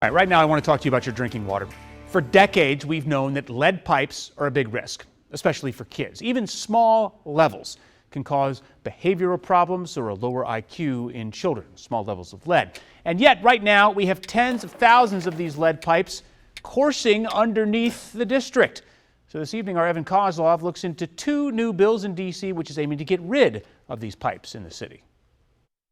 All right, right now I want to talk to you about your drinking water. For decades, we've known that lead pipes are a big risk, especially for kids. Even small levels can cause behavioral problems or a lower IQ in children, small levels of lead. And yet, right now, we have tens of thousands of these lead pipes coursing underneath the district. So this evening, our Evan Koslof looks into two new bills in D.C. which is aiming to get rid of these pipes in the city.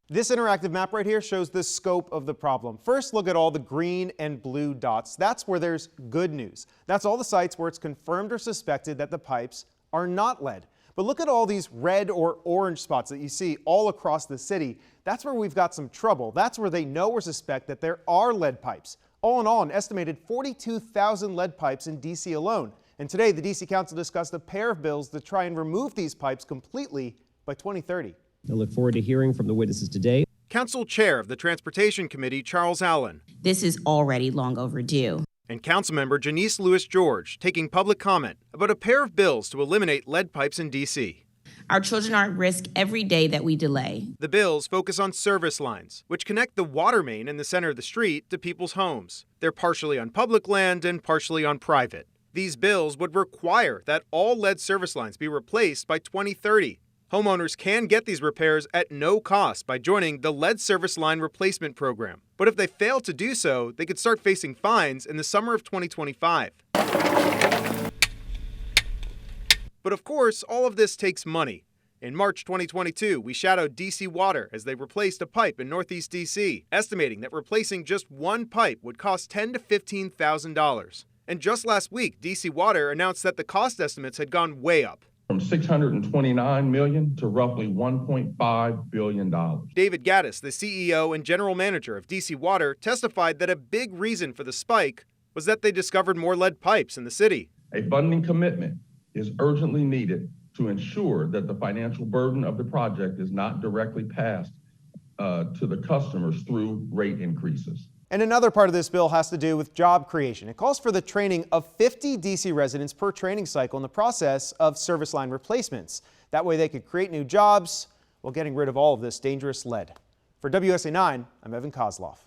This interactive map right here shows the scope of the problem. First, look at all the green and blue dots. That's where there's good news. That's all the sites where it's confirmed or suspected that the pipes are not lead. But look at all these red or orange spots that you see all across the city. That's where we've got some trouble. That's where they know or suspect that there are lead pipes. All in all, an estimated 42,000 lead pipes in D.C. alone. And today, the D.C. Council discussed a pair of bills to try and remove these pipes completely by 2030. I look forward to hearing from the witnesses today. Council Chair of the Transportation Committee, Charles Allen. This is already long overdue. And Councilmember Janice Lewis-George taking public comment about a pair of bills to eliminate lead pipes in D.C. Our children are at risk every day that we delay. The bills focus on service lines, which connect the water main in the center of the street to people's homes. They're partially on public land and partially on private. These bills would require that all lead service lines be replaced by 2030. Homeowners can get these repairs at no cost by joining the Lead Service Line Replacement Program. But if they fail to do so, they could start facing fines in the summer of 2025. But of course, all of this takes money. In March 2022, we shadowed DC Water as they replaced a pipe in Northeast DC, estimating that replacing just one pipe would cost $10,000 to $15,000. And just last week, DC Water announced that the cost estimates had gone way up. From $629 million to roughly $1.5 billion. David Gaddis, the CEO and general manager of DC Water, testified that a big reason for the spike was that they discovered more lead pipes in the city. A funding commitment is urgently needed to ensure that the financial burden of the project is not directly passed to the customers through rate increases. And another part of this bill has to do with job creation. It calls for the training of 50 D.C. residents per training cycle in the process of service line replacements. That way they could create new jobs while getting rid of all of this dangerous lead. For WSA 9, I'm Evan Koslof.